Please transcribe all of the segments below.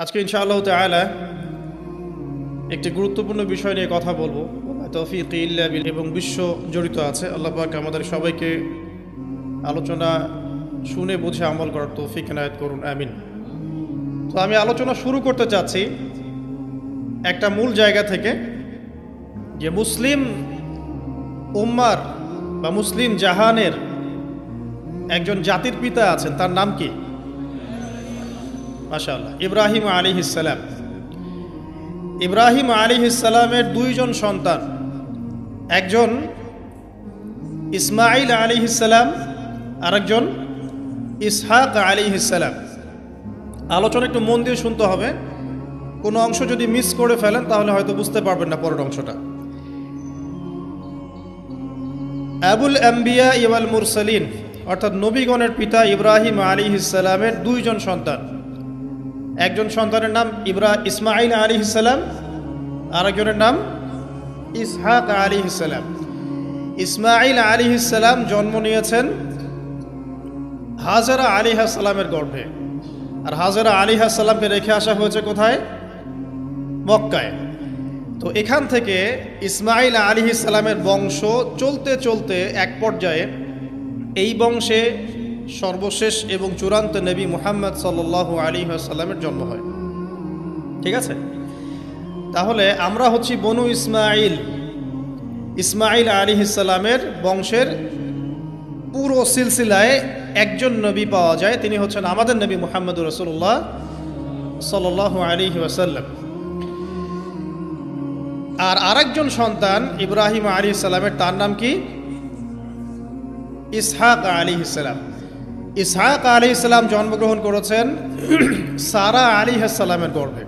আজকে ইনশাআল্লাহ তাআলা একটি গুরুত্বপূর্ণ বিষয় নিয়ে কথা বলবো। তৌফিক ইল্লা বিল্লাহ এবং বিশ্ব জড়িত আছে। আল্লাহ পাক আমাদের সবাইকে আলোচনা শুনে বুঝে আমল করার তৌফিক এনায়েত করুন, আমিন। তো আমি আলোচনা শুরু করতে চাচ্ছি একটা মূল জায়গা থেকে, যে মুসলিম উম্মার বা মুসলিম জাহানের একজন জাতির পিতা আছেন, তার নাম কি? মাশাআল্লাহ, ইব্রাহিম আলাইহিস সালাম। ইব্রাহিম আলাইহিস সালামের দুইজন সন্তান, একজন ইসমাঈল আলাইহিস সালাম, আরেকজন ইসহাক আলাইহিস সালাম। আলোচনা একটু মন দিয়ে শুনতে হবে, কোনো অংশ যদি মিস করে ফেলেন তাহলে হয়তো বুঝতে পারবেন না পরের অংশটা। আবুল আম্বিয়া ওয়াল মুরসালিন, অর্থাৎ নবীগণের পিতা ইব্রাহিম আলাইহিস সালামের দুইজন সন্তান। একজন সন্তানের নাম ইসমাঈল আলাইহিস সালাম, আরেকজনের নাম ইসহাক আলাইহিস সালাম। ইসমাঈল আলাইহিস সালাম জন্ম নিয়েছেন হাজেরা আলাইহিস সালামের গর্ভে, আর হাজেরা আলাইহিস সালামকে রেখে আসা হয়েছে কোথায়? মক্কায়। তো এখান থেকে ইসমাঈল আলাইহিস সালামের বংশ চলতে চলতে এক পর্যায়ে এই বংশে সর্বশেষ এবং চূড়ান্ত নবী মুহাম্মদ সাল্লাল্লাহু আলাইহি ওয়াসাল্লামের জন্ম হয়। ঠিক আছে, তাহলে আমরা হচ্ছি বনু ইসমাঈল। ইসমাঈল আলাইহিস সালামের বংশের পুরো সিলসিলায় একজন নবী পাওয়া যায়, তিনি হচ্ছেন আমাদের নবী মুহাম্মদ রাসূলুল্লাহ সাল্লাল্লাহু আলাইহি ওয়াসাল্লাম। আর আরেকজন সন্তান ইব্রাহিম আলাইহিস সালামের, তার নাম কি? ইসহাক আলাইহিস সালাম। ইসহাক আলাইহিস সালাম জন্মগ্রহণ করেছেন সারা আলাইহিস সালামের গর্ভে।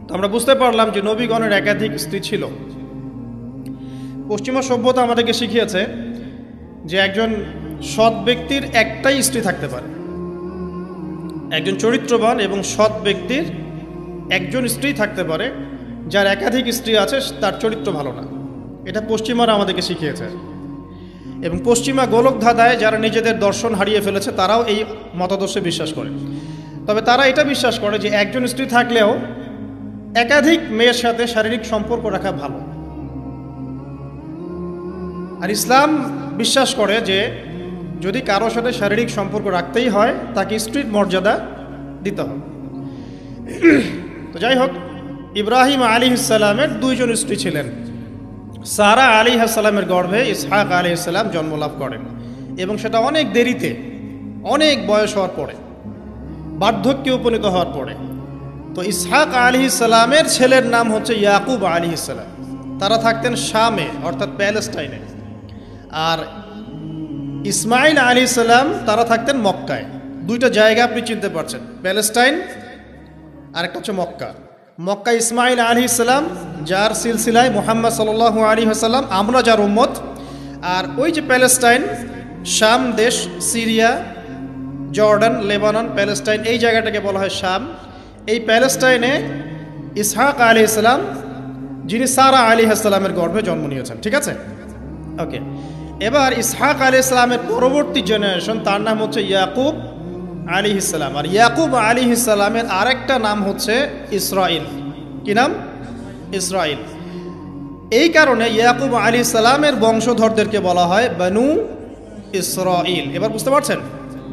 তো আমরা বুঝতে পারলাম যে নবীগণের একাধিক স্ত্রী ছিল। পশ্চিমা সভ্যতা আমাদেরকে শিখিয়েছে যে একজন সৎ ব্যক্তির একটাই স্ত্রী থাকতে পারে। একজন চরিত্রবান এবং সৎ ব্যক্তির একজন স্ত্রী থাকতে পারে। যার একাধিক স্ত্রী আছে তার চরিত্র ভালো না। এটা পশ্চিমারা আমাদেরকে শিখিয়েছে। এবং পশ্চিমা গোলক ধাঁধায় যারা নিজেদের দর্শন হারিয়ে ফেলেছে তারাও এই মতাদর্শে বিশ্বাস করে। তবে তারা এটা বিশ্বাস করে যে একজন স্ত্রী থাকলেও একাধিক মেয়ের সাথে শারীরিক সম্পর্ক রাখা ভালো। আর ইসলাম বিশ্বাস করে যে যদি কারোর সাথে শারীরিক সম্পর্ক রাখতেই হয় তাকে স্ত্রীর মর্যাদা দিতে হবে। তো যাই হোক, ইব্রাহিম আলাইহিস সালামের দুইজন স্ত্রী ছিলেন। সারা আলাইহিস সালামের গর্ভে ইসহাক আলাইহিস সালাম জন্মলাভ করেন, এবং সেটা অনেক দেরিতে, অনেক বয়স হওয়ার পরে, বার্ধক্যে উপনীত হওয়ার পরে। তো ইসহাক আলাইহিস সালামের ছেলের নাম হচ্ছে ইয়াকুব আলাইহিস সালাম। তারা থাকতেন শামে, অর্থাৎ প্যালেস্টাইনে। আর ইসমাঈল আলাইহিস সালাম তারা থাকতেন মক্কায়। দুইটা জায়গা আপনি চিনতে পারছেন, প্যালেস্টাইন আর একটা হচ্ছে মক্কা। মক্কা ইসমাঈল আলাইহিস সালাম, যার সিলসিলায় মুহাম্মদ সাল্লাল্লাহু আলাইহি ওয়াসাল্লাম, আমরা যার উম্মত। আর ওই যে প্যালেস্টাইন, শাম দেশ, সিরিয়া, জর্ডান, লেবানন, প্যালেস্টাইন, এই জায়গাটাকে বলা হয় শাম। এই প্যালেস্টাইনে ইসহাক আলাইহিস সালাম, যিনি সারা আলাইহিস সালামের গর্ভে জন্ম নিয়েছেন। ঠিক আছে, ওকে। এবার ইসহাক আলাইহিস সালামের পরবর্তী জেনারেশন, তার নাম হচ্ছে ইয়াকুব আলাইহিস সালাম। আর ইয়াকুব আলাইহিস সালামের আরেকটা নাম হচ্ছে ইসরাইল। কি নাম? ইসরাইল। এই কারণে ইয়াকুব আলাইহিস সালামের বংশধরদেরকে বলা হয় বনু ইসরাইল। এবার বুঝতে পারছেন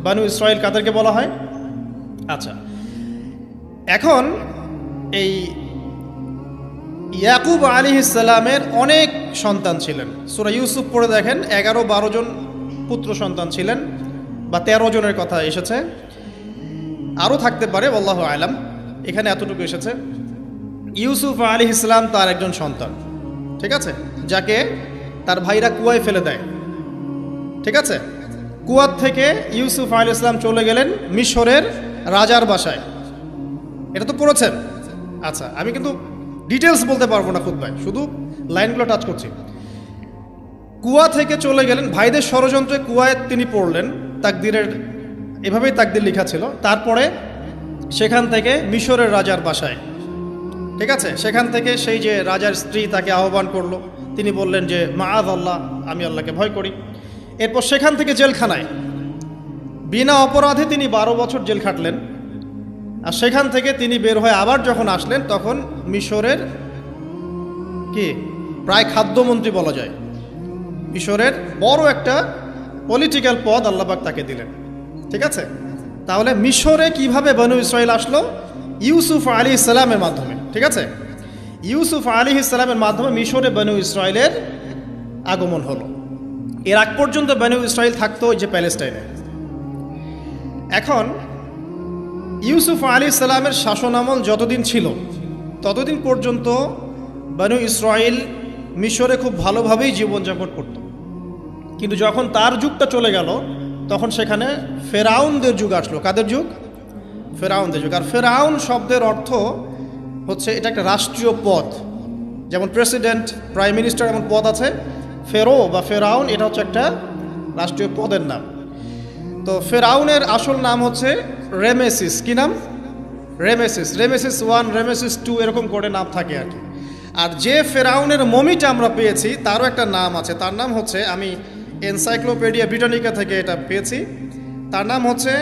বনু ইসরাইল কাদেরকে বলা হয়? আচ্ছা, এখন এই ইয়াকুব আলাইহিস সালামের অনেক সন্তান ছিলেন। সূরা ইউসুফ পড়ে দেখেন, 11-12 জন পুত্র সন্তান ছিলেন, বা 13 জনের কথা এসেছে, আরও থাকতে পারে, আল্লাহু আলাম। এখানে এতটুকু এসেছে। ইউসুফ আলাইহিস সালাম তার একজন সন্তান, ঠিক আছে, যাকে তার ভাইরা কুয়ায় ফেলে দেয়। ঠিক আছে, কুয়ার থেকে ইউসুফ আলাইহিস সালাম চলে গেলেন মিশরের রাজার বাসায়। এটা তো পড়েছেন। আচ্ছা, আমি কিন্তু ডিটেলস বলতে পারবো না খুতবায়, শুধু লাইনগুলো টাচ করছি। কুয়া থেকে চলে গেলেন, ভাইদের ষড়যন্ত্রে কুয়ায় তিনি পড়লেন। তাকদিরের এভাবেই তাকদির লেখা ছিল। তারপরে সেখান থেকে মিশরের রাজার বাসায়, ঠিক আছে, সেখান থেকে সেই যে রাজার স্ত্রী তাকে আহ্বান করলো। তিনি বললেন যে মাআয আল্লাহ, আমি আল্লাহকে ভয় করি। এরপর সেখান থেকে জেলখানায় বিনা অপরাধে তিনি 12 বছর জেল খাটলেন। আর সেখান থেকে তিনি বের হয়ে আবার যখন আসলেন তখন মিশরের কি প্রায় খাদ্যমন্ত্রী বলা যায়, মিশরের বড় একটা পলিটিক্যাল পদ আল্লাহ পাক তাকে দিলেন। ঠিক আছে, তাহলে মিশরে কিভাবে বনু ইসরাইল আসলো? ইউসুফ আলাইহিস সালামের মাধ্যমে। ঠিক আছে, ইউসুফ আলাইহিস সালামের মাধ্যমে মিশরে বনু ইসরাইলের আগমন হলো। এর আগ পর্যন্ত বনু ইসরাইল থাকতো ওই যে প্যালেস্টাইনে। এখন ইউসুফ আলাইহিস সালামের শাসনামল যতদিন ছিল ততদিন পর্যন্ত বনু ইসরাইল মিশরে খুব ভালোভাবেই জীবনযাপন করত। কিন্তু যখন তার যুগটা চলে গেল তখন সেখানে ফেরাউনদের যুগ আসলো। কাদের যুগ? ফেরাউনদের যুগ। আর ফেরাউন শব্দের অর্থ হচ্ছে এটা একটা রাষ্ট্রীয় পদ, যেমন প্রেসিডেন্ট, প্রাইম মিনিস্টার এমন পদ আছে। ফেরো বা ফেরাউন এটা হচ্ছে একটা রাষ্ট্রীয় পদের নাম। তো ফেরাউনের আসল নাম হচ্ছে রেমেসিস। কি নাম? রেমেসিস। রেমেসিস 1, রেমেসিস 2 এরকম করে নাম থাকে আর কি। আর যে ফেরাউনের মমিটা আমরা পেয়েছি তারও একটা নাম আছে। তার নাম হচ্ছে, আমি এনসাইক্লোপিডিয়া ব্রিটানিকা থেকে এটা পেয়েছি, তার নাম হচ্ছে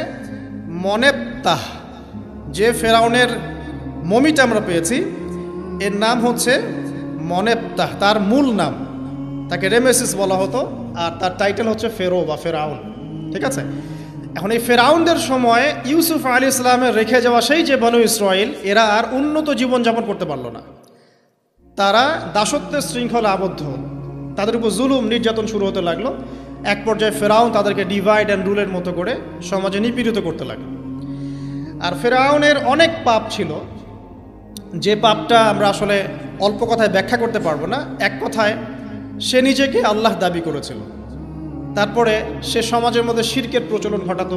মনেপ্তাহ। যে ফেরাউনের মমিটা আমরা পেয়েছি এর নাম হচ্ছে মনেপ্তাহ, তার মূল নাম। তাকে রেমেসিস বলা হতো আর তার টাইটেল হচ্ছে ফেরো বা ফেরাউন। ঠিক আছে, এখন এই ফেরাউনদের সময় ইউসুফ আলাইহিস সালামের রেখে যাওয়া সেই যে বনু ইসরাইল, এরা আর উন্নত জীবনযাপন করতে পারলো না। তারা দাসত্বের শৃঙ্খলা আবদ্ধ, তাদের উপর জুলুম নির্যাতন শুরু হতে লাগলো। এক পর্যায়ে ফেরাউন তাদেরকে ডিভাইড অ্যান্ড রুলের মতো করে সমাজে নিপীড়িত করতে লাগলো। আর ফেরাউনের অনেক পাপ ছিল, যে পাপটা আমরা আসলে অল্প কথায় ব্যাখ্যা করতে পারবো না। এক কথায় সে নিজেকে আল্লাহ দাবি করেছিল। তারপরে সে সমাজের মধ্যে শিরকের প্রচলন ঘটাতো।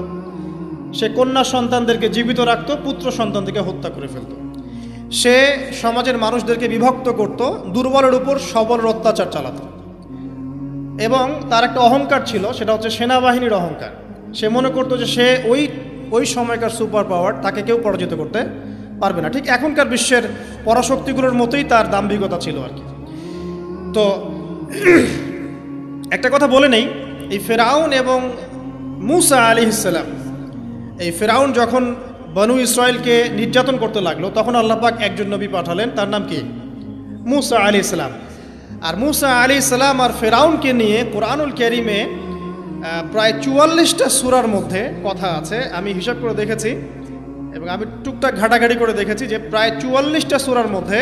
সে কন্যা সন্তানদেরকে জীবিত রাখত, পুত্র সন্তানদেরকে হত্যা করে ফেলত। সে সমাজের মানুষদেরকে বিভক্ত করত, দুর্বলের উপর সবলের অত্যাচার চালাতো। এবং তার একটা অহংকার ছিল, সেটা হচ্ছে সেনাবাহিনীর অহংকার। সে মনে করতো যে সে ওই সময়কার সুপার পাওয়ার, তাকে কেউ পরাজিত করতে পারবে না। ঠিক এখনকার বিশ্বের পরাশক্তিগুলোর মতোই তার দাম্ভিকতা ছিল আর কি। তো একটা কথা বলে নেই, এই ফেরাউন এবং মূসা আলাইহিস সালাম, এই ফেরাউন যখন বনু ইসরাইলকে নির্যাতন করতে লাগলো তখন আল্লাহ পাক একজন নবী পাঠালেন, তার নাম কি? মূসা আলাইহিস সালাম। আর মূসা আলাইহিস সালাম আর ফেরাউনকে নিয়ে কোরআনুল কারীমে প্রায় 44টা সূরার মধ্যে কথা আছে। আমি হিসাব করে দেখেছি এবং আমি টুকটাক ঘাটাঘাটি করে দেখেছি যে প্রায় 44টা সূরার মধ্যে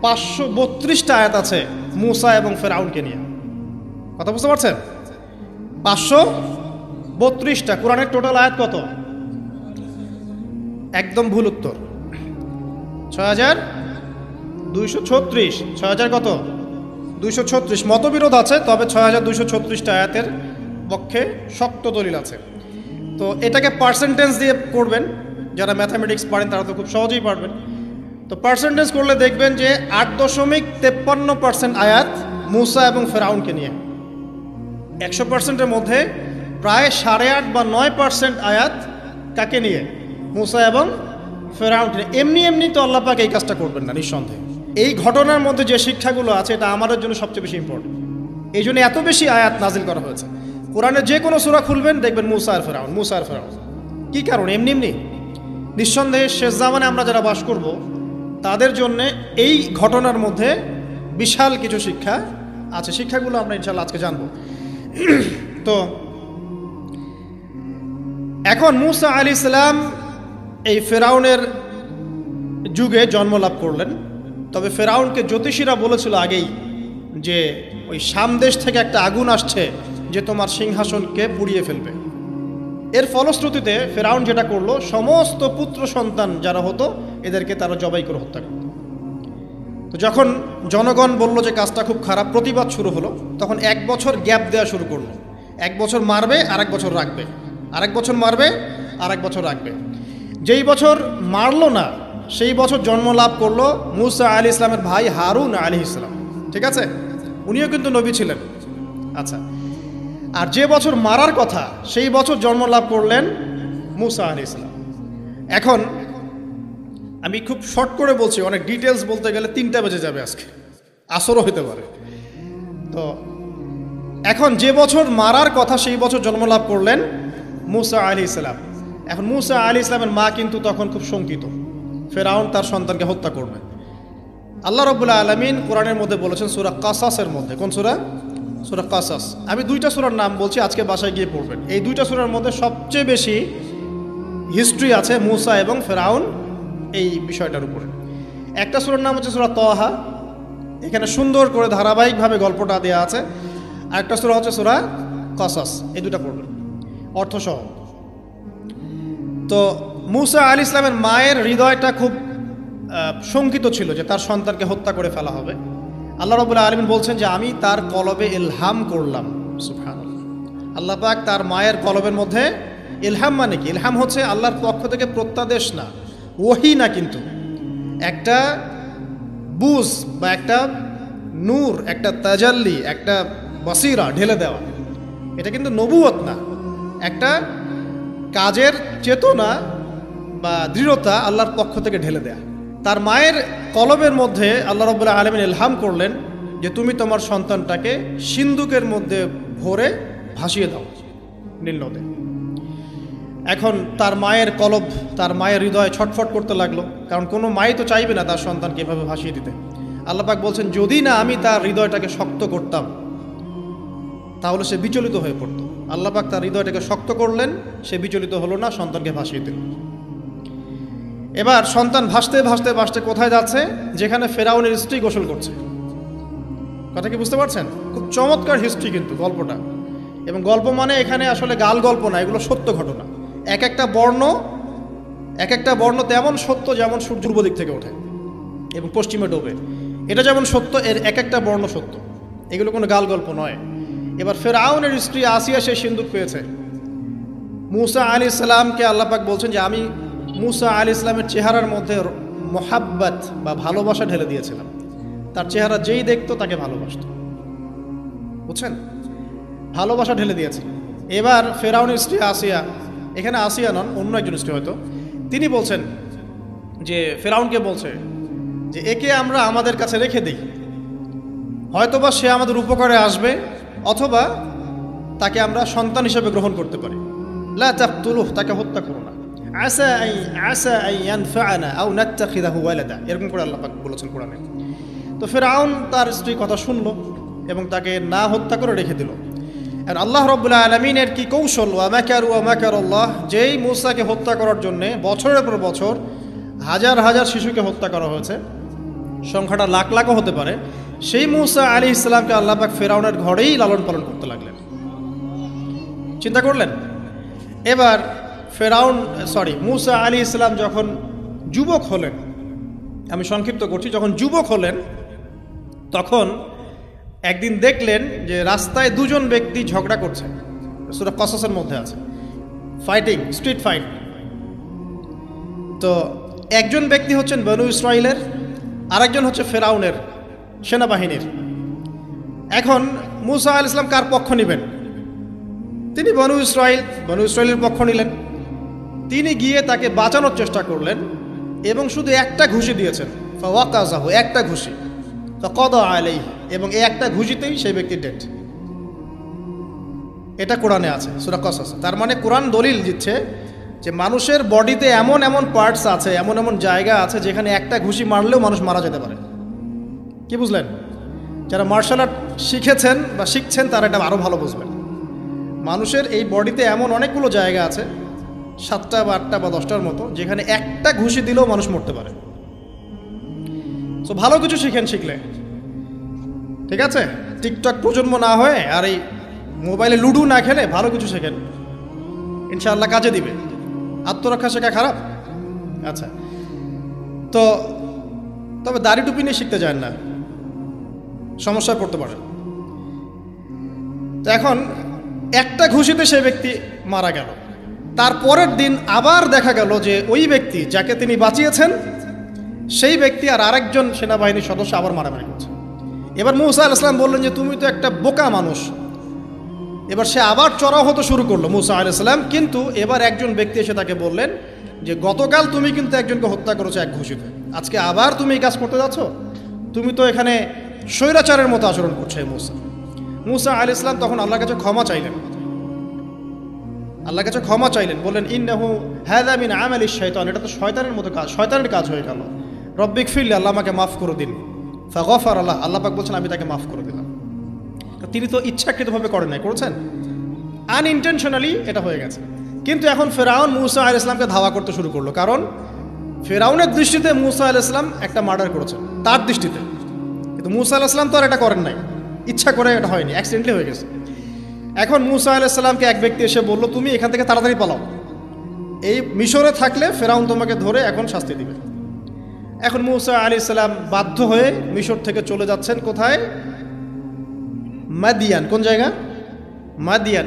532টা আয়াত আছে মূসা এবং ফেরাউনকে নিয়ে। কথা বুঝতে পারছেন? 532টা। কোরআনের টোটাল আয়াত কত? একদম ভুল উত্তর, 6236। 6000 কত? 236। মতবিরোধ আছে, তবে 6236টা আয়াতের পক্ষে শক্ত দলিল আছে। তো এটাকে পার্সেন্টেজ দিয়ে করবেন, যারা ম্যাথামেটিক্স পারেন তারা তো খুব সহজেই পারবেন। তো পার্সেন্টেজ করলে দেখবেন যে 8.53% আয়াত মূসা এবং ফেরাউনকে নিয়ে। 100%-এর মধ্যে প্রায় 8.5 বা 9% আয়াত কাকে নিয়ে? মূসা এবং ফেরাউনকে নিয়ে। এমনি এমনি তো আল্লাহ পাক এই কাজটা করবেন না নিঃসন্দেহে। এই ঘটনার মধ্যে যে শিক্ষাগুলো আছে এটা আমাদের জন্য সবচেয়ে বেশি ইম্পর্টেন্ট। এই জন্য এত বেশি আয়াত নাজিল করা হয়েছে। কোরআনের যে কোনো সূরা খুলবেন দেখবেন মূসা আর ফেরাউন, মূসা আর ফেরাউন। কী কারণ? এমনি এমনি নিঃসন্দেহে শেষ জামানে আমরা যারা বাস করব তাদের জন্য এই ঘটনার মধ্যে বিশাল কিছু শিক্ষা আছে। শিক্ষাগুলো আমরা ইনশাআল্লাহ আজকে জানব। তো এখন মূসা আলাইহিস সালাম এই ফেরাউনের যুগে জন্ম লাভ করলেন। তবে ফেরাউনকে জ্যোতিষীরা বলেছিল আগেই যে ওই সামদেশ থেকে একটা আগুন আসছে যে তোমার সিংহাসনকে পুড়িয়ে ফেলবে। এর ফলশ্রুতিতে ফেরাউন যেটা করলো, সমস্ত পুত্র সন্তান যারা হতো এদেরকে তারা জবাই করে হত্যা করত। তো যখন জনগণ বলল যে কাজটা খুব খারাপ, প্রতিবাদ শুরু হলো, তখন 1 বছর গ্যাপ দেওয়া শুরু করলো। 1 বছর মারবে, আরেক বছর রাখবে, আরেক বছর মারবে, আরেক বছর রাখবে। যেই বছর মারলো না সেই বছর জন্ম লাভ করলো মূসা আলাইহিস সালামের ভাই হারুন আলাইহিস সালাম। ঠিক আছে, উনিও কিন্তু নবী ছিলেন। আচ্ছা, আর যে বছর মারার কথা সেই বছর জন্ম লাভ করলেন মূসা আলাইহিস সালাম। এখন আমি খুব শর্ট করে বলছি, অনেক ডিটেলস বলতে গেলে 3টা বেজে যাবে, আজকে আসরও হতে পারে। তো এখন যে বছর মারার কথা সেই বছর জন্ম লাভ করলেন মূসা আলাইহিস সালাম। এখন মুসা আলাইহিস সালামের মা কিন্তু তখন খুব শঙ্কিত, ফেরাউন তার সন্তানকে হত্যা করবে। আল্লাহ রাব্বুল আলামিন কোরআনের মধ্যে বলেছেন সূরা কাসাসের মধ্যে, কোন সূরা? সূরা কাসাস। আমি দুইটা সূরার নাম বলছি, আজকে বাসায় গিয়ে পড়বেন। এই দুইটা সূরার মধ্যে সবচেয়ে বেশি হিস্ট্রি আছে মুসা এবং ফেরাউন এই বিষয়টার উপরে। একটা সূরার নাম হচ্ছে সূরা তাহা, এখানে সুন্দর করে ধারাবাহিকভাবে গল্পটা দেওয়া আছে। আর একটা সূরা হচ্ছে সূরা কাসাস, এই দুটা পড়বেন অর্থসহ। তো মুসা আলাইহিস সালামের মায়ের হৃদয়টা খুব শঙ্কিত ছিল যে তার সন্তানকে হত্যা করে ফেলা হবে। আল্লাহ রাব্বুল আলামিন বলছেন যে আমি তার কলবে ইলহাম করলাম। সুবহানাল্লাহ, আল্লাহ পাক তার মায়ের কলবের মধ্যে ইলহাম, মানে কি? ইলহাম হচ্ছে আল্লাহর পক্ষ থেকে প্রত্যাদেশ না, ওহী না, কিন্তু একটা বুঝ বা একটা নূর, একটা তাজাল্লি, একটা বসিরা ঢেলে দেওয়া। এটা কিন্তু নবুয়ত না, একটা কাজের চেতনা বা দৃঢ়তা আল্লাহর পক্ষ থেকে ঢেলে দেয়া। তার মায়ের কলবের মধ্যে আল্লাহ রাব্বুল আলামিন ইলহাম করলেন যে তুমি তোমার সন্তানটাকে সিন্দুকের মধ্যে ভরে ভাসিয়ে দাও নীল নদে। এখন তার মায়ের কলব, তার মায়ের হৃদয় ছটফট করতে লাগলো, কারণ কোনো মাই তো চাইবে না তার সন্তানকে এভাবে ভাসিয়ে দিতে। আল্লাহ পাক বলছেন যদি না আমি তার হৃদয়টাকে শক্ত করতাম তাহলে সে বিচলিত হয়ে পড়ত। আল্লাহ পাক তার হৃদয়টাকে শক্ত করলেন, সে বিচলিত হলো না, সন্তানকে ভাসিয়ে দিল। এবার সন্তান ভাসতে ভাসতে ভাসতে কোথায় যাচ্ছে? যেখানে ফেরাউনের স্ত্রী গোসল করছে। কথা কি বুঝতে পারছেন? খুব চমৎকার হিস্ট্রি কিন্তু গল্পটা। এবং গল্প মানে এখানে আসলে গাল গল্প না, এগুলো সত্য ঘটনা। এক একটা বর্ণ তেমন সত্য যেমন সূর্য পূর্ব দিক থেকে ওঠে এবং পশ্চিমে ডোবে, এটা যেমন সত্য, এর এক একটা বর্ণ সত্য। এগুলো কোনো গাল গল্প নয়। এবার ফেরাউনের স্ত্রী আসিয়া সে সিন্দুক পেয়েছে। মুসা আলাইহিস সালামকে আল্লাহ পাক বলছেন যে আমি মুসা আলাইহিস সালামের চেহারার মধ্যে মোহাব্বত বা ভালোবাসা ঢেলে দিয়েছিলাম। তার চেহারা যেই দেখতো তাকে ভালোবাসত, বুঝছেন? ভালোবাসা ঢেলে দিয়েছে। এবার ফেরাউনের স্ত্রী আসিয়া, এখানে আসিয়া নন, অন্য একজন স্ত্রী হয়তো, তিনি বলছেন যে ফেরাউনকে বলছে যে একে আমরা আমাদের কাছে রেখে দিই, হয়তোবা সে আমাদের উপকারে আসবে, অথবা তাকে আমরা সন্তান হিসেবে গ্রহণ করতে পারি। লা তাকতুলুহু, তাকে হত্যা করো না। আসা আন ইয়ানফা'না আও নাত্তাখিযাহু ওয়ালাদা, এরকম করে আল্লাহ পাক বলেছেন কোরআনে। তো ফেরাউন তার স্ত্রীর কথা শুনলো এবং তাকে না হত্যা করে রেখে দিল। আর আল্লাহ রাব্বুল আলামিনের কি কৌশল! ওয়া মাকারু ওয়া মাকারাল্লাহ, যেই মূসাকে হত্যা করার জন্য বছরের পর বছর হাজার হাজার শিশুকে হত্যা করা হয়েছে, সংখ্যাটা লাখ লাখও হতে পারে, সেই মূসা আলাইহিস সালামকে আল্লাহ পাক ফেরাউনের ঘরেই লালন পালন করতে লাগলেন। চিন্তা করলেন? এবার মূসা আলাইহিস সালাম যখন যুবক হলেন, আমি সংক্ষিপ্ত করছি, যখন যুবক হলেন তখন একদিন দেখলেন যে রাস্তায় দুজন ব্যক্তি ঝগড়া করছে। সূরা কাসাসের মধ্যে আছে, ফাইটিং, স্ট্রিট ফাইট। তো একজন ব্যক্তি হচ্ছেন বনু ইসরাইলের, আরেকজন হচ্ছে ফেরাউনের সেনাবাহিনীর। এখন মূসা আলাইহিস সালাম কার পক্ষ নেবেন? তিনি বনু ইসরাইলের পক্ষ নিলেন। তিনি গিয়ে তাকে বাঁচানোর চেষ্টা করলেন এবং শুধু একটা ঘুষি দিয়েছেন, ফাওয়াকাযাহু, একটা ঘুষি, ফাকাদা আলাইহি, এবং এই একটা ঘুষিতেই সেই ব্যক্তি ডেড। এটা কোরআনে আছে সূরা কাসাস। তার মানে কোরআন দলিল দিচ্ছে যে মানুষের বডিতে এমন এমন পার্টস আছে, এমন এমন জায়গা আছে যেখানে একটা ঘুষি মারলেও মানুষ মারা যেতে পারে। কি বুঝলেন? যারা মার্শাল আর্ট শিখেছেন বা শিখছেন তারা এটা আরও ভালো বুঝবেন। মানুষের এই বডিতে এমন অনেকগুলো জায়গা আছে, 7টা বা 8টা বা 10টার মতো, যেখানে একটা ঘুষি দিলেও মানুষ মরতে পারে। তো ভালো কিছু শিখেন, শিখলে ঠিক আছে। টিকটক প্রজন্ম না হয়ে আর এই মোবাইলে লুডু না খেলে ভালো কিছু শেখেন, ইনশাআল্লাহ কাজে দিবে। আত্মরক্ষা শেখা খারাপ? আচ্ছা, তো তবে দাড়ি টুপি নিয়ে শিখতে যান না, সমস্যায় পড়তে পারেন। তো এখন একটা ঘুষিতে সেই ব্যক্তি মারা গেল। তারপরের দিন আবার দেখা গেল যে ওই ব্যক্তি যাকে তিনি বাঁচিয়েছেন সেই ব্যক্তি আর আরেকজন সেনাবাহিনীর সদস্য আবার মারামারি করছে। এবার মূসা আলাইহিস সালাম বললেন যে তুমি তো একটা বোকা মানুষ। এবার সে আবার চড়াও হতে শুরু করলো মূসা আলাইহিস সালাম, কিন্তু এবার একজন ব্যক্তি এসে তাকে বললেন যে গতকাল তুমি কিন্তু একজনকে হত্যা করেছো এক ঘুষিতে, আজকে আবার তুমি এই কাজ করতে যাচ্ছ, তুমি তো এখানে স্বৈরাচারের মতো আচরণ করছো। মূসা আলাইহিস সালাম তখন আল্লাহর কাছে ক্ষমা চাইলেন। আল্লাহর কাছে ক্ষমা চাইলেন, বললেন ইন্নাহু হাযা মিন আমালিশ শাইতান, এটা তো শয়তানের মতো কাজ, শয়তানের কাজ হয়ে গেল। রব্বিক ফিরলি, আল্লাহ আমাকে মাফ করে দিন। ফাগফার আল্লাহ, আল্লাহ পাক বলছেন আমি তাকে মাফ করে দিলাম। তিনি তো ইচ্ছাকৃতভাবে করেন নাই, করেছেন আনইনটেনশনালি, এটা হয়ে গেছে। কিন্তু এখন ফেরাউন মূসা আলাইহিস সালামকে ধাওয়া করতে শুরু করলো, কারণ ফেরাউনের দৃষ্টিতে মূসা আলাইহিস সালাম একটা মার্ডার করেছেন তার দৃষ্টিতে, কিন্তু মূসা আলাইহিস সালাম তো আর এটা করেন নাই, ইচ্ছা করে এটা হয়নি, অ্যাক্সিডেন্টলি হয়ে গেছে। এখন মূসা আলাইহিস সালামকে এক ব্যক্তি এসে বলল তুমি এখান থেকে তাড়াতাড়ি পালাও, এই মিশরে থাকলে ফেরাউন তোমাকে ধরে এখন শাস্তি দিবে। এখন মূসা আলাইহিস সালাম বাধ্য হয়ে মিশর থেকে চলে যাচ্ছেন কোথায়? মাদিয়ান। কোন জায়গা? মাদিয়ান।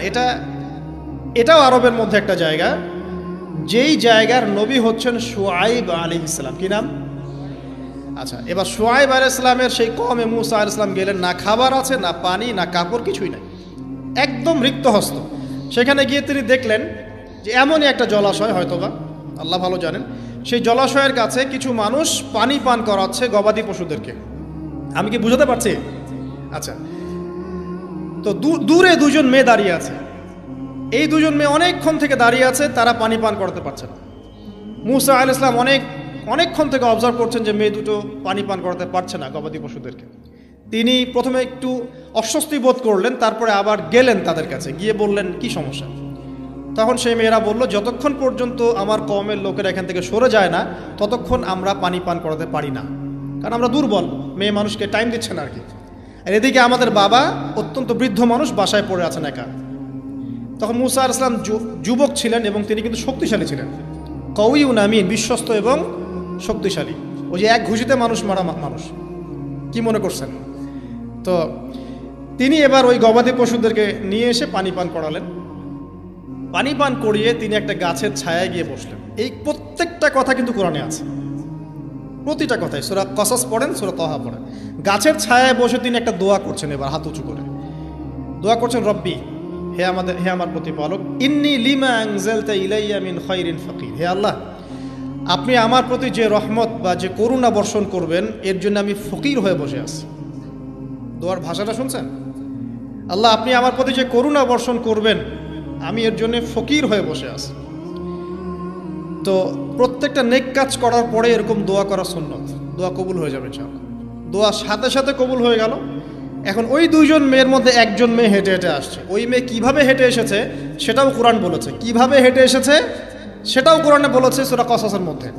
এটাও আরবের মধ্যে একটা জায়গা, যেই জায়গার নবী হচ্ছেন শুআইব আলাইহিস সালাম। কি নাম? আচ্ছা, এবার শুআইব আলাইহিস সালামের সেই কওমে মূসা আলাইহিস সালাম গেলেন, না খাবার আছে, না পানি, না কাপড়, কিছুই নাই, একদম রিক্ত হস্ত। সেখানে গিয়ে তিনি দেখলেন যে এমনই একটা জলাশয়, হয়তোবা আল্লাহ ভালো জানেন, সেই জলাশয়ের কাছে কিছু মানুষ পানি পান করাচ্ছে গবাদি পশুদেরকে। আমি কি বুঝাতে পারছি? আচ্ছা, তো দূরে দুজন মেয়ে দাঁড়িয়ে আছে, এই দুজন মেয়ে অনেকক্ষণ থেকে দাঁড়িয়ে আছে, তারা পানি পান করতে পারছে না। মূসা আলাইহিস সালাম অনেকক্ষণ থেকে অবজার্ভ করছেন যে মেয়ে দুটো পানি পান করাতে পারছে না গবাদি পশুদেরকে। তিনি প্রথমে একটু অস্বস্তি বোধ করলেন, তারপরে আবার গেলেন তাদের কাছে, গিয়ে বললেন কি সমস্যা। তখন সেই মেয়েরা বলল যতক্ষণ পর্যন্ত আমার কওমের লোকেরা এখান থেকে সরে যায় না ততক্ষণ আমরা পানি পান করাতে পারি না, কারণ আমরা দুর্বল, মেয়ে মানুষকে টাইম দিচ্ছে না আর কি। আর এদিকে আমাদের বাবা অত্যন্ত বৃদ্ধ মানুষ, বাসায় পড়ে আছেন একা। তখন মূসা আলাইহিস সালাম যুবক ছিলেন এবং তিনি কিন্তু শক্তিশালী ছিলেন, কওয়িউন আমিন, বিশ্বস্ত এবং শক্তিশালী। ওই যে এক ঘুষিতে মানুষ মারা মানুষ, কি মনে করছেন? তো তিনি এবার ওই গবাদি পশুদেরকে নিয়ে এসে পানি পান করালেন। পানি পান করিয়ে তিনি একটা গাছের ছায়ায় গিয়ে বসলেন। এই প্রত্যেকটা কথা কিন্তু কোরআনে আছে, প্রতিটা কথাই। সূরা কসস পড়েন, সূরা তাহা পড়েন। গাছের ছায়ায় বসে তিনি একটা দোয়া করছেন, এবার হাত উঁচু করে দোয়া করছেন, রব্বি, হে আমার প্রতিপালক, ইন্নী লিমা আনজালতা ইলাইয়া মিন খায়রিন ফাকির, হে আল্লাহ, আপনি আমার প্রতি যে রহমত বা যে করুণা বর্ষণ করবেন এর জন্য আমি ফকির হয়ে বসে আছি। দোয়ার ভাষাটা শুনছেন? আল্লাহ, আপনি আমার প্রতি যে করুণা বর্ষণ করবেন আমি এর জন্য ফকির হয়ে বসে আছি। তো প্রত্যেকটা নেক কাজ করার পরে এরকম দোয়া করা সুন্নত, দোয়া কবুল হয়ে যাবে ইনশাআল্লাহ। দোয়া সাথে সাথে কবুল হয়ে গেল। এখন ওই দুইজন মেয়ের মধ্যে একজন মেয়ে হেঁটে হেঁটে আসছে। ওই মেয়ে কিভাবে হেঁটে এসেছে সেটাও কোরআন বলেছে, কিভাবে হেঁটে এসেছে সেটাও কোরআনে বলেছে সূরা কসসের মধ্যে।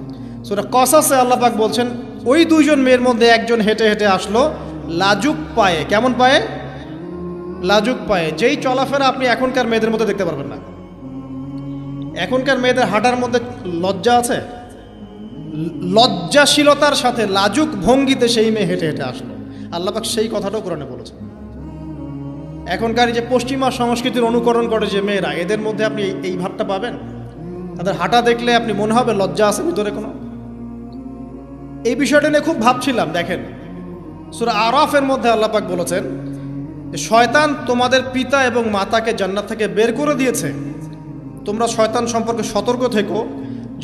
সূরা কসসে আল্লাহ পাক বলছেন ওই দুইজন মেয়ের মধ্যে একজন হেঁটে হেঁটে আসলো লাজুক পায়ে। কেমন পায়ে? লাজুক পায়ে। যেই চলাফেরা আপনি এখনকার মেয়েদের মধ্যে দেখতে পারবেন না। এখনকার মেয়েদের হাঁটার মধ্যে লজ্জা আছে, লজ্জাশীলতার সাথে লাজুক ভঙ্গিতে সেই মেয়ে হেঁটে হেঁটে আসলো। আল্লাহ পাক সেই কথাটাও কোরআনে বলেছে। এখনকার যে পশ্চিমা সংস্কৃতির অনুকরণ করে যে মেয়েরা, এদের মধ্যে আপনি এই ভাবটা পাবেন। তাদের হাঁটা দেখলে আপনি মনে হবে লজ্জা আছে ভিতরে কোনো। এই বিষয়টা নিয়ে খুব ভাবছিলাম। দেখেন সূরা আরাফের মধ্যে আল্লাহ পাক বলেছেন যে শয়তান তোমাদের পিতা এবং মাতাকে জান্নাত থেকে বের করে দিয়েছে, তোমরা শয়তান সম্পর্কে সতর্ক থেকো।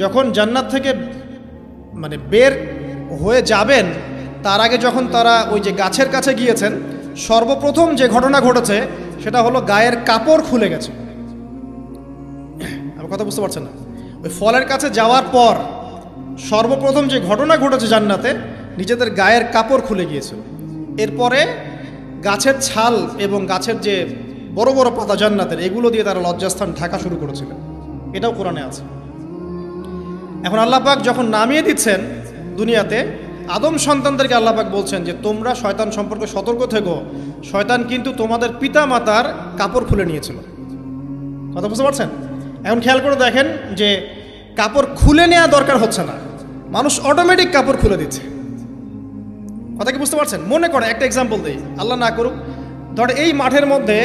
যখন জান্নাত থেকে বের হয়ে যাবেন তার আগে যখন তারা ওই যে গাছের কাছে গিয়েছেন, সর্বপ্রথম যে ঘটনা ঘটেছে সেটা হলো গায়ের কাপড় খুলে গেছে। আমার কথা বুঝতে পারছেন না? ওই ফলের কাছে যাওয়ার পর সর্বপ্রথম যে ঘটনা ঘটেছে জান্নাতে, নিজেদের গায়ের কাপড় খুলে গিয়েছে। এরপরে গাছের ছাল এবং গাছের যে বড় বড় পাতা জান্নাতের, এগুলো দিয়ে তারা লজ্জাস্থান ঢাকা শুরু করেছিলেন। এটাও কোরআনে আছে। এখন আল্লাহ পাক যখন নামিয়ে দিচ্ছেন দুনিয়াতে, আদম সন্তানদেরকে আল্লাহ পাক বলছেন যে তোমরা শয়তান সম্পর্কে সতর্ক থেকো, শয়তান কিন্তু তোমাদের পিতা মাতার কাপড় খুলে নিয়েছিল। কথা বুঝতে পারছেন? এখন খেয়াল করে দেখেন যে কাপড় খুলে নেওয়া দরকার হচ্ছে না, মানুষ অটোমেটিক কাপড় খুলে দিচ্ছে। কথা কি বুঝতে পারছেন? মনে করে একটা এক্সাম্পল দিই, আল্লাহ না করুক, ধর এই মাঠের মধ্যে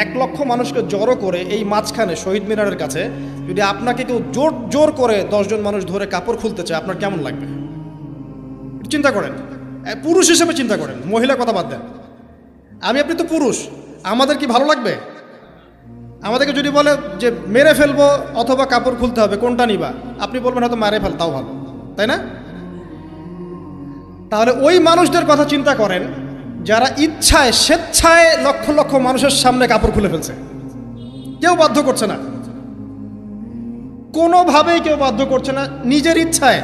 1 লক্ষ মানুষকে জড়ো করে এই মাঝখানে শহীদ মিনারের কাছে যদি আপনাকে কেউ জোর জোর করে 10 জন মানুষ ধরে কাপড় খুলতে চায়, আপনার কেমন লাগবে? চিন্তা করেন, পুরুষ হিসেবে চিন্তা করেন, মহিলা কথা বাদ দেন। আপনি তো পুরুষ, আমাদের কি ভালো লাগবে? আমাদেরকে যদি বলে যে মেরে ফেলবো অথবা কাপড় খুলতে হবে, কোনটা নিবা? আপনি বলবেন হয়তো মেরে ফেল, তাও ভালো, তাই না? তাহলে ওই মানুষদের কথা চিন্তা করেন যারা ইচ্ছায় স্বেচ্ছায় লক্ষ লক্ষ মানুষের সামনে কাপড় খুলে ফেলছে, কেউ বাধ্য করছে না। কোনোভাবেই কেউ বাধ্য করছে না, নিজের ইচ্ছায়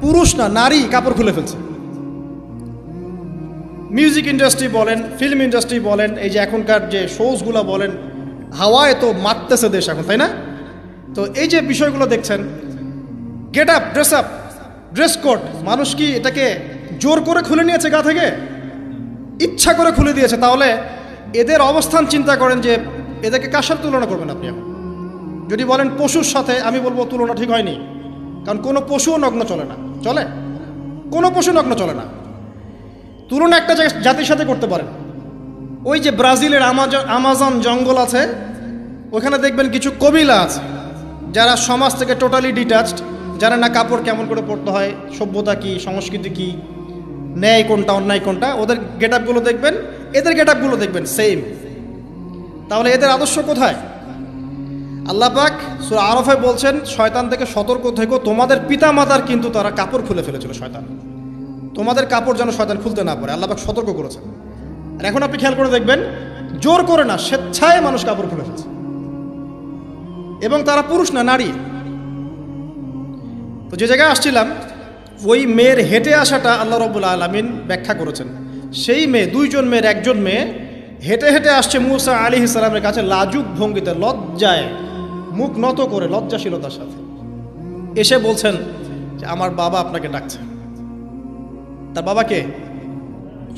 পুরুষ না নারী কাপড় খুলে ফেলছে। মিউজিক ইন্ডাস্ট্রি বলেন, ফিল্ম ইন্ডাস্ট্রি বলেন, এই যে এখনকার যে শোজগুলো বলেন, হাওয়ায় তো মারতেছে দেশ এখন, তাই না? তো এই যে বিষয়গুলো দেখছেন, গেট আপ, ড্রেস কোড, মানুষ কি এটাকে জোর করে খুলে নিয়েছে গা থেকে? ইচ্ছা করে খুলে দিয়েছে। তাহলে এদের অবস্থান চিন্তা করেন যে এদেরকে কার সাথে তুলনা করবেন আপনি? এখন যদি বলেন পশুর সাথে, আমি বলবো তুলনা ঠিক হয়নি, কারণ কোনো পশুও নগ্ন চলে না। চলে? কোনো পশু নগ্ন চলে না। তুলনা একটা জাতির সাথে করতে পারেন। ওই যে ব্রাজিলের আমাজন জঙ্গল আছে, ওখানে দেখবেন কিছু কবিলা আছে যারা সমাজ থেকে টোটালি ডিটাচড, জানে না কাপড় কেমন করে পরতে হয়, সভ্যতা কি, সংস্কৃতি কি, ন্যায় কোনটা অন্যায় কোনটা। ওদের গেট আপগুলো দেখবেন, এদের গেট আপগুলো দেখবেন সেম। তাহলে এদের আদর্শ কোথায়? আল্লাহ পাক সূরা আরাফে বলছেন, শয়তান থেকে সতর্ক থেকো, তোমাদের পিতামাতার কিন্তু তারা কাপড় খুলে ফেলেছিল শয়তান, তোমাদের কাপড় যেন শয়তান খুলতে না পারে, আল্লাহ পাক সতর্ক করেছেন। আর এখন আপনি খেয়াল করে দেখবেন, জোর করে না, স্বেচ্ছায় মানুষ কাপড় খুলে ফেলছে, এবং তারা পুরুষ না নারী। তো যে জায়গায় আসছিলাম, ওই মেয়ের হেঁটে আসাটা আল্লাহ রাব্বুল আলামিন ব্যাখ্যা করেছেন। সেই মেয়ে, দুইজন মেয়ের একজন মেয়ে হেঁটে হেঁটে আসছে মূসা আলাইহিস সালামের কাছে লাজুক ভঙ্গিতে, লজ্জায় মুখ নত করে, লজ্জাশীলতার সাথে এসে বলছেন যে আমার বাবা আপনাকে ডাকছে। তার বাবাকে?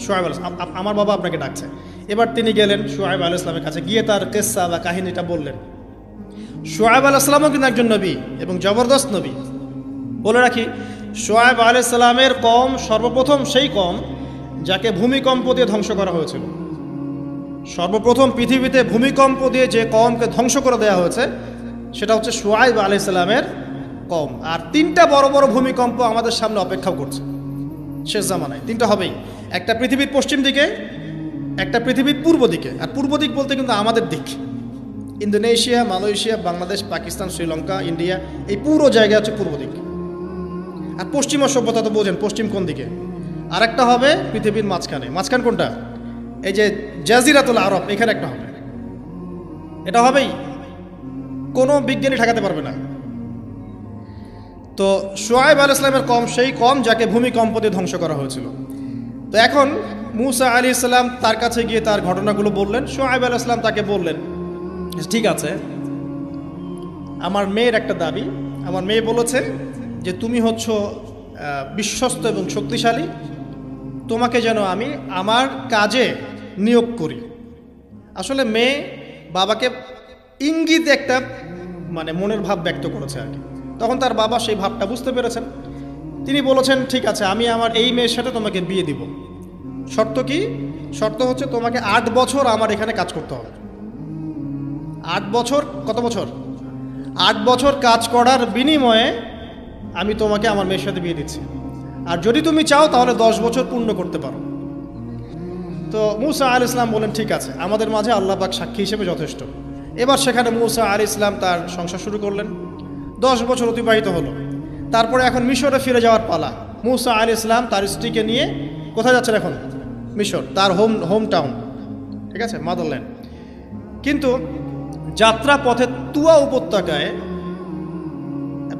শুআয়ব আলাইহিস সালাম, আমার বাবা আপনাকে ডাকছে। এবার তিনি গেলেন শুআয়ব আলাইহিস সালামের কাছে, গিয়ে তার কিসসা বা কাহিনীটা বললেন। শুআয়ব আলাইহিস সালামও কিন্তু একজন নবী এবং জবরদস্ত নবী। বলে রাখি, শুআয়ব আলাইহিস সালামের কওম সর্বপ্রথম সেই কওম যাকে ভূমিকম্প দিয়ে ধ্বংস করা হয়েছিল। সর্বপ্রথম পৃথিবীতে ভূমিকম্প দিয়ে যে কওমকে ধ্বংস করে দেওয়া হয়েছে সেটা হচ্ছে শুআয়ব আলাইহিস সালামের কওম। আর তিনটা বড় বড় ভূমিকম্প আমাদের সামনে অপেক্ষাও করছে শেষ জামানায়। তিনটা হবেই, একটা পৃথিবীর পশ্চিম দিকে, একটা পৃথিবীর পূর্ব দিকে। আর পূর্ব দিক বলতে কিন্তু আমাদের দিক, Indonesia, Malaysia, Bangladesh, Pakistan, Sri Lanka, India, এই পুরো জায়গা হচ্ছে পূর্ব দিক। আর পশ্চিমা সভ্যতা তো বোঝেন পশ্চিম কোন দিকে। আর একটা হবে পৃথিবীর মাঝখানে। মাঝখান কোনটা? এই যে জাজিরাতুল আরব, এখানে একটা হবে। এটা হবেই, কোনো বিজ্ঞানী ঠেকাতে পারবে না। তো শুআয়ব আলাইহিস সালামের কওম সেই কওম যাকে ভূমিকম্প দিয়ে ধ্বংস করা হয়েছিল। তো এখন মূসা আলাইহিস সালাম তার কাছে গিয়ে তার ঘটনাগুলো বললেন। শুআয়ব আলাইহিস সালাম তাকে বললেন, ঠিক আছে, আমার মেয়ের একটা দাবি। আমার মেয়ে বলেছে যে তুমি হচ্ছ বিশ্বস্ত এবং শক্তিশালী, তোমাকে যেন আমি আমার কাজে নিয়োগ করি। আসলে মেয়ে বাবাকে ইঙ্গিতে একটা মানে মনের ভাব ব্যক্ত করেছে আর কি। তখন তার বাবা সেই ভাবটা বুঝতে পেরেছেন। তিনি বলেছেন, ঠিক আছে, আমি আমার এই মেয়ের সাথে তোমাকে বিয়ে দিব। শর্ত কি? শর্ত হচ্ছে তোমাকে 8 বছর আমার এখানে কাজ করতে হবে। 8 বছর, কত বছর? 8 বছর কাজ করার বিনিময়ে আমি তোমাকে আমার মেয়ের সাথে বিয়ে দিচ্ছি। আর যদি তুমি চাও তাহলে 10 বছর পূর্ণ করতে পারো। তো মূসা আলাইহিস সালাম বলেন, ঠিক আছে, আমাদের মাঝে আল্লাহ পাক সাক্ষী হিসেবে যথেষ্ট। এবার সেখানে মূসা আলাইহিস সালাম তার সংসার শুরু করলেন। 10 বছর অতিবাহিত হলো। তারপরে এখন মিশরে ফিরে যাওয়ার পালা। মূসা আলাইহিস সালাম তার স্ত্রীকে নিয়ে কোথায় যাচ্ছেন এখন? মিশর, তার হোম টাউন, ঠিক আছে, মাদারল্যান্ড। কিন্তু যাত্রা পথে তুয়া উপত্যকায়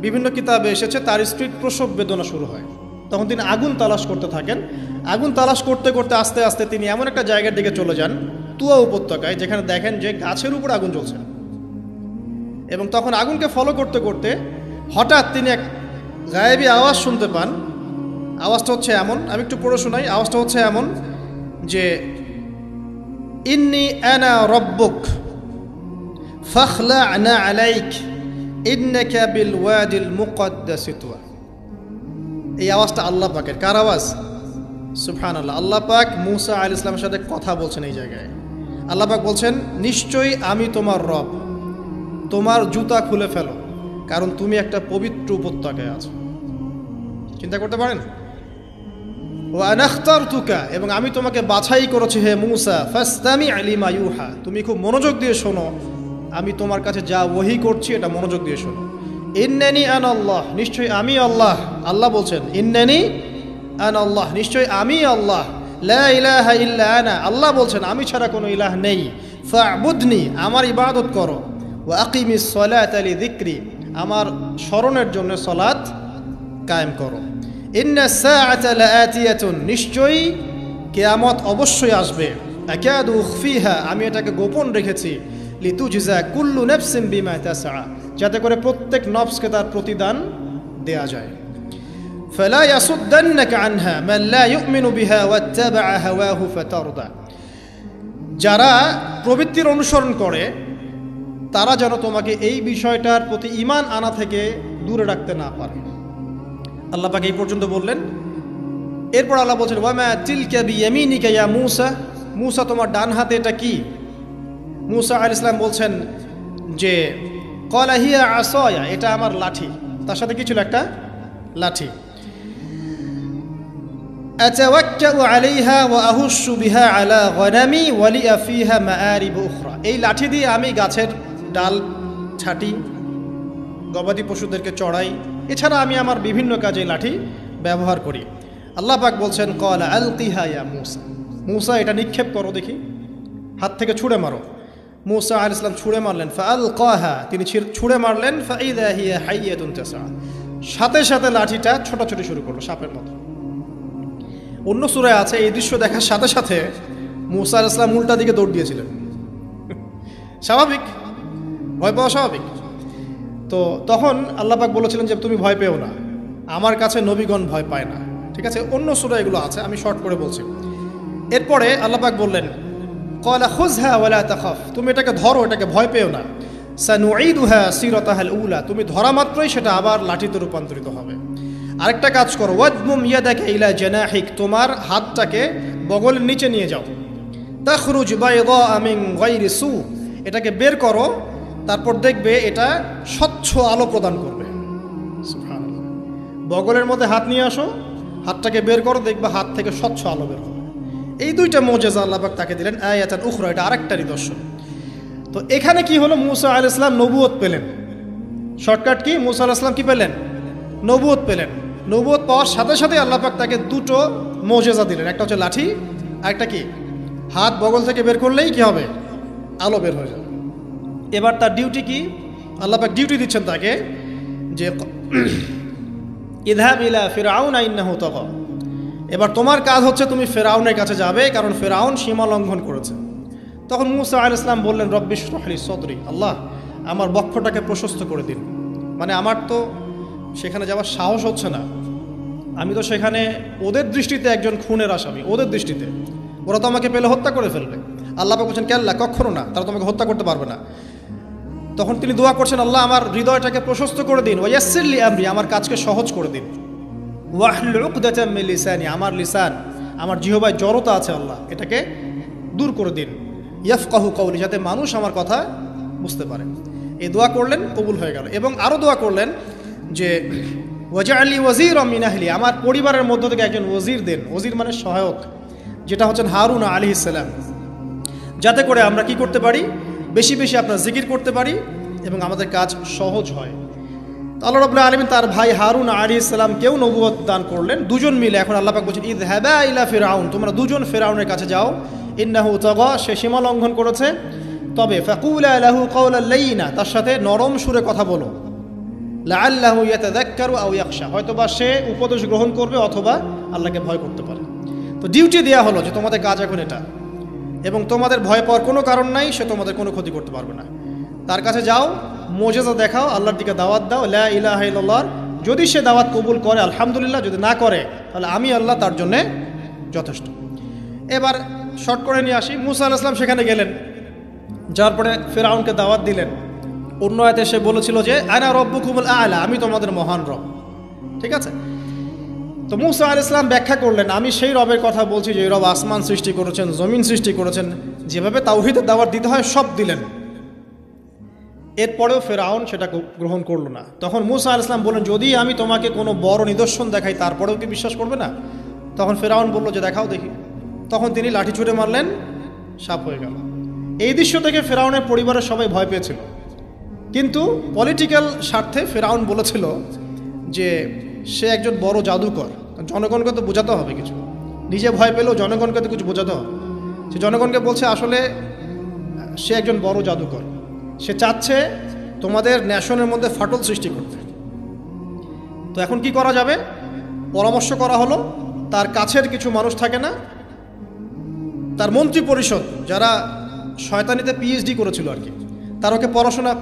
বিভিন্ন কিতাবে এসেছে তার স্ত্রীর প্রসব বেদনা শুরু হয়। তখন তিনি আগুন তালাশ করতে থাকেন। আগুন তালাশ করতে করতে আস্তে আস্তে তিনি এমন একটা জায়গার দিকে চলে যান তুয়া উপত্যকায়, যেখানে দেখেন যে গাছের উপর আগুন জ্বলছে। এবং তখন আগুনকে ফলো করতে করতে হঠাৎ তিনি এক গায়েবী আওয়াজ শুনতে পান। আওয়াজটা হচ্ছে এমন, আমি একটু পড়ে শোনাই। আওয়াজটা হচ্ছে এমন যে, ইন্নী আনা রব্বুক ফাখলা'না আলাইক ইন্নাকা বিল ওয়াদিল মুকদ্দাসি তুয়া। এই আওয়াজটা আল্লাহ পাকের। কার আওয়াজ? সুবহানাল্লাহ। আল্লাহ পাক মূসা আলাইহিস সালামের সাথে কথা বলছেন এই জায়গায়। আল্লাহ পাক বলছেন, নিশ্চয়ই আমি তোমার রব, তোমার জুতা খুলে ফেলো, কারণ তুমি একটা পবিত্র উপত্যকায় আছো। চিন্তা করতে পারেন? ওয়া আনা ইখতারতুকা, এবং আমি তোমাকে বাছাই করেছি হে মূসা, ফাসতামি' লিমা ইউহা, তুমি খুব মনোযোগ দিয়ে শোনো, আমি তোমার কাছে যা ওহী করছি এটা মনোযোগ দিয়ে শোনো। ইন্নানি আনা আল্লাহ, নিশ্চয়ই আমি আল্লাহ। আল্লাহ বলছেন, ইন্নানি আনা আল্লাহ, নিশ্চয়ই আমি আল্লাহ। লা ইলাহা ইল্লা আনা, আল্লাহ বলছেন আমি ছাড়া কোনো ইলাহ নেই। ফা'বুদনি, আমার ইবাদত করো। ওয়া আকিমিস সালাতা লিযিকরি, আমার স্মরণের জন্য সালাত কায়েম করো। ইন্না সাআতা লাআতিয়াতুন, নিশ্চয়ই কিয়ামত অবশ্যই আসবে। আকাদু উখফিহা, আমি এটাকে গোপন রেখেছি। লিতুজজা কুল্লু নাফসিন বিমা তাসআ, যাতে করে প্রত্যেক নফসকে তার প্রতিদান দেয়া যায়। ফালা ইয়াসুদ্দান্নাকা আনহা মান লা ইউমিনু বিহা ওয়াত্তাবা'a হাওয়াহু ফাতারদা, যারা প্রবৃত্তির অনুসরণ করে তারা যেন তোমাকে এই বিষয়টার প্রতি ঈমান আনা থেকে দূরে রাখতে না পারে। আল্লাহ পাক এই পর্যন্ত বললেন। এরপর আল্লাহ বলছেন ওয়ামা তিলকা বিয়ামিনিকা ইয়া মূসা, মূসা তোমার ডান হাতে এটা কি? মূসা আলাইহিস সালাম বলছেন যে ক্বালা হিয়া আসায়া, এটা আমার লাঠি। তার সাথে কি ছিল? একটা লাঠি। আতাওয়াক্কাউ আলাইহা ওয়া আহুশু বিহা আলা গনামি ওয়া লিয়া ফিহা মাআরিব উখরা, এই লাঠি দিয়ে আমি গাছের ডাল ছাটি, গবাদি পশুদেরকে চড়াই, এছাড়া আমি আমার বিভিন্ন কাজে লাঠি ব্যবহার করি। আল্লাহ পাক বলছেন ক্বালা আলকিহা ইয়া মূসা, মূসা এটা নিক্ষেপ করো দেখি, হাত থেকে ছুঁড়ে মারো। মূসা আলাইহিস সালাম ছুঁড়ে মারলেন। ফাআলকাহা, তিনি ছুঁড়ে মারলেন। ফাইদা হিয়া হাইয়াতুন তাসআ, সাথে সাথে লাঠিটা ছোটাছুটি শুরু করলো সাপের মতো। অন্য সূরায় আছে এই দৃশ্য দেখার সাথে সাথে মূসা আলাইহিস সালাম উল্টা দিকে দৌড় দিয়েছিলেন। স্বাভাবিক, ভয় পাওয়া স্বাভাবিক। তো তখন আল্লাহ পাক বলেছিলেন যে তুমি ভয় পেও না, আমার কাছে নবীগণ ভয় পায় না। ঠিক আছে, অন্য সূরায় এগুলো আছে, আমি শর্ট করে বলছি। এরপরে আল্লাহ পাক বললেন ক্বালা খুযহা ওয়ালা তাখাফ, তুমি এটাকে ধরো, এটাকে ভয় পেও না। সানুঈদুহা সিরাতাহাল উলা, তুমি ধরা মাত্রই সেটা আবার লাঠিতে রূপান্তরিত হবে। আরেকটা কাজ করো, ওয়াদমুম ইয়াদাকা ইলা জানাহিক, তোমার হাতটাকে বগলের নিচে নিয়ে যাও। তাখরুজ বাইদা মিন গায়রি সু, এটাকে বের করো, তারপর দেখবে এটা স্বচ্ছ আলো প্রদান করবে। সুবহানাল্লাহ, বগলের মধ্যে হাত নিয়ে আসো, হাতটাকে বের করো, দেখবে হাত থেকে স্বচ্ছ আলো বের হবে। এই দুইটা মুজিজা আল্লাহ পাক তাকে দিলেন। আয়াতান উখরা, এটা আরেকটা নিদর্শন। তো এখানে কি হলো? মূসা আলাইহিস সালাম নবুয়ত পেলেন। Shortcut key? মূসা আলাইহিস সালাম কি পেলেন? নবুয়ত পেলেন। নবুয়ত পাওয়ার সাথে সাথে আল্লাহ পাক তাকে দুটো মুজিজা দিলেন। একটা হচ্ছে লাঠি, আরেকটা কি? হাত বগল থেকে বের করলেই কি হবে? আলো বের হয়ে যাবে। এবার তার ডিউটি কি? আল্লাহ পাক ডিউটি দিচ্ছেন তাকে যে ইযহাব ইলা ফিরআউনা ইন্নাহু তাগা, এবার তোমার কাজ হচ্ছে তুমি ফেরাউনের কাছে যাবে, কারণ ফেরাউন সীমা লঙ্ঘন করেছে। তখন মূসা আলাইহিস সালাম বললেন রব্বি ইশরাহ লি সদরি, আল্লাহ আমার বক্ষটাকে প্রশস্ত করে দিন। মানে আমার তো সেখানে যাওয়ার সাহস হচ্ছে না, আমি তো সেখানে ওদের দৃষ্টিতে একজন খুনের আসামি, ওদের দৃষ্টিতে ওরা তো আমাকে পেলে হত্যা করে ফেলবে। আল্লাহ পাক বলছেন কেল্লা, কখনো না, তারা তোমাকে হত্যা করতে পারবে না। তখন তিনি দোয়া করছেন আল্লাহ আমার হৃদয়টাকে প্রশস্ত করে দিন, ওয়া ইয়াসসির লি আমরি, আমার কাজকে সহজ করে দিন। ওয়াহলুল উকদাতাম মিন লিসানি, আমার লিসান, আমার জিহ্বায় জড়তা আছে আল্লাহ, এটাকে দূর করে দিন। ইয়াফকাহু কওলি, যাতে মানুষ আমার কথা বুঝতে পারে। এই দোয়া করলেন, কবুল হয়ে গেল। এবং আরও দোয়া করলেন যে ওয়াজআলি ওয়াজিরাম মিন আহলি, আমার পরিবারের মধ্য থেকে একজন ওজির দেন। ওজির মানে সহায়ক, যেটা হচ্ছেন হারুন আলাইহিস সালাম, যাতে করে আমরা কি করতে পারি? বেশি বেশি আপনার জিকির করতে পারি এবং আমাদের কাজ সহজ হয়। আল্লাহ রাব্বুল আলামিন তার ভাই হারুন আলাইহিস সালামকেও নবুয়ত দান করলেন, দুজন মিলে। এখন আল্লাহ পাক বলছেন ইযহাবা ইলা ফিরআউন, তোমরা দুজন ফিরআউনের কাছে যাও। ইন্নাহু তাগা, সে সীমা লঙ্ঘন করেছে। তবে ফাকুলা লাহু কাওলান লাইয়িনা, তার সাথে নরম সুরে কথা বলো। লাআল্লাহু ইয়াতাযাক্কারু আও ইয়াখশা, হয়তোবা সে উপদেশ গ্রহণ করবে অথবা আল্লাহকে ভয় করতে পারে। তো ডিউটি দেওয়া হলো যে তোমাদের কাজ এখন এটা, এবং তোমাদের ভয় পাওয়ার কোনো কারণ নাই, সে তোমাদের কোনো ক্ষতি করতে পারবে না। তার কাছে যাও, মুজিজা দেখাও, আল্লাহর দিকে দাওয়াত দাও, লা ইলাহা ইল্লাল্লাহ। যদি সে দাওয়াত কবুল করে আলহামদুলিল্লাহ, যদি না করে তাহলে আমি আল্লাহ তার জন্যে যথেষ্ট। এবার শর্ট করে নিয়ে আসি, মূসা আলাইহিস সালাম সেখানে গেলেন, যার পরে ফিরআউনকে দাওয়াত দিলেন। অন্য আয়াতে সে বলেছিল যে আনা রব্বুকুমুল আ'লা, আমি তোমাদের মহান রব। ঠিক আছে, তো মূসা আলাইহিস সালাম ব্যাখ্যা করলেন আমি সেই রবের কথা বলছি যে রব আসমান সৃষ্টি করেছেন, জমিন সৃষ্টি করেছেন, যেভাবে তাওহীদের দাওয়াত দিতে হয় সব দিলেন। এরপরেও ফেরাউন সেটা গ্রহণ করলো না। তখন মূসা আলাইহিস সালাম বললেন যদি আমি তোমাকে কোনো বড় নিদর্শন দেখাই তারপরেও কি বিশ্বাস করবে না? তখন ফেরাউন বলল যে দেখাও দেখি। তখন তিনি লাঠি ছুঁড়ে মারলেন, সাপ হয়ে গেল। এই দৃশ্য থেকে ফেরাউনের পরিবারের সবাই ভয় পেয়েছিল, কিন্তু পলিটিক্যাল স্বার্থে ফেরাউন বলেছিল যে সে একজন বড় জাদুকর, জনগণকে তো বোঝাতে হবে কিছু, নিজে ভয় পেলেও জনগণকে তো কিছু বোঝাতে হবে। সে জনগণকে বলছে আসলে সে একজন বড় জাদুকর, সে চাচ্ছে তোমাদের ন্যাশনের মধ্যে ফাটল সৃষ্টি করতে। তো এখন কি করা যাবে? পরামর্শ করা হলো, তার কাছের কিছু মানুষ থাকে না, তার মন্ত্রী পরিষদ যারা শয়তানিতে পিএইচডি করেছিল আর কি, তার ওকে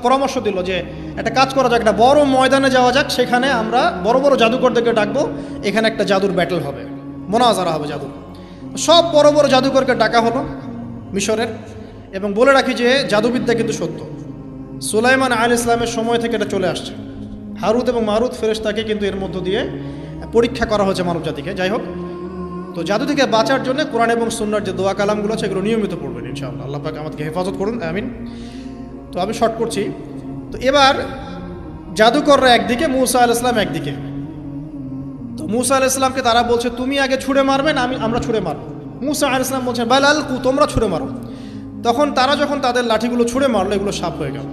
পরামর্শ দিল যে একটা কাজ করা যাক, একটা বড় ময়দানে যাওয়া যাক, সেখানে আমরা বড় বড় জাদুকরদেরকে ডাকবো, এখানে একটা জাদুর ব্যাটল হবে, মোনাজারা হবে জাদুর। সব বড় বড় জাদুকরকে ডাকা হলো মিশরের। এবং বলে রাখি যে জাদুবিদ্যা কিন্তু সত্য, সুলাইমান আলাইহিস সালামের সময় থেকে এটা চলে আসছে। হারুত এবং মারুত ফেরেশতাকে কিন্তু এর মধ্য দিয়ে পরীক্ষা করা হয়েছে মানব জাতিকে। যাই হোক, তো জাদু থেকে বাঁচার জন্য কোরআন এবং সুন্নাহর যে দোয়া কালামগুলো আছে এগুলো নিয়মিত পড়বেন ইনশাআল্লাহ। আল্লাহ পাক আমাদেরকে হেফাজত করুন, আমিন। তো আমি শর্ট করছি। তো এবার জাদুকররা একদিকে, মূসা আলাইহিস সালাম একদিকে। তো মূসা আলাইহিস সালামকে তারা বলছে তুমি আগে ছুঁড়ে মারবেন, আমরা ছুঁড়ে মারবো। মূসা আলাইহিস সালাম বলছেন বাল আলকু, তোমরা ছুঁড়ে মারো। তখন তারা যখন তাদের লাঠিগুলো ছুঁড়ে মারলো, এগুলো সাপ হয়ে গেল।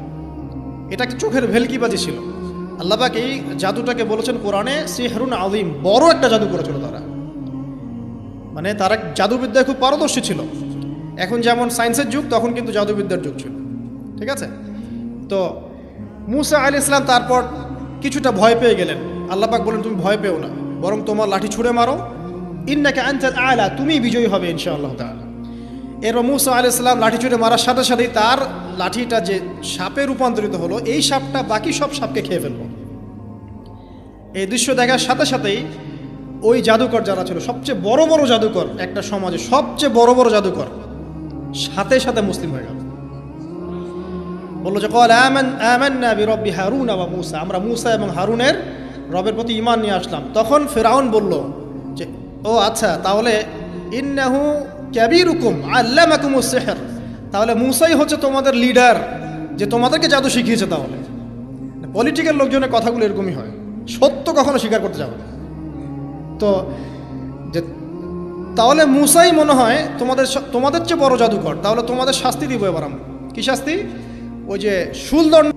এটা একটা চোখের ভেলকিবাজি ছিল। আল্লাহ পাক এই জাদুটাকে বলেছেন কোরআনে সিহরুন আযীম, বড় একটা জাদু করেছিল তারা। মানে তারা জাদুবিদ্যায় খুব পারদর্শী ছিল। এখন যেমন সায়েন্সের যুগ, তখন কিন্তু জাদুবিদ্যার যুগ ছিল, ঠিক আছে? তো মূসা আলাইহিস সালাম তারপর কিছুটা ভয় পেয়ে গেলেন। আল্লাহ পাক বলেন তুমি ভয় পেও না, বরং তোমার লাঠি ছুঁড়ে মারো, ইন্নাকা আনতাল আ'লা, তুমি বিজয়ী হবে ইনশাআল্লাহ তাআলা। এরপর মূসা আলাইহিস সালাম লাঠি ছুঁড়ে মারার সাথে সাথেই তার লাঠিটা যে সাপে রূপান্তরিত হলো, এই সাপটা বাকি সব সাপকে খেয়ে ফেলল। এই দৃশ্য দেখার সাথে সাথেই ওই জাদুকর যারা ছিল, সবচেয়ে বড় বড় জাদুকর, একটা সমাজে সবচেয়ে বড় বড় জাদুকর, সাথে সাথে মুসলিম হয়ে গেল। বললো যে ক্বাল আমান্না বিরব্বি হারুন ওয়া মূসা, আমরা মূসা এবং হারুনের রবের প্রতি ঈমান নিয়ে আসলাম। তখন ফিরআউন বলল যে ও আচ্ছা, তাহলে ইন্নাহু কাবীরুকুম আল্লামাকুমুস সিহর, তাহলে মূসাই হচ্ছে তোমাদের লিডার, যে তোমাদেরকে জাদু শিখিয়েছে। তাহলে পলিটিক্যাল লোকজনের কথাগুলো এরকমই হয়, সত্য কখনো স্বীকার করতে যাবে না। তো যে তাহলে মূসাই মনে হয় তোমাদের চেয়ে বড় জাদুকর, তাহলে তোমাদের শাস্তি দিব এবার আমরা। কি শাস্তি? ওই যে শুলদণ্ড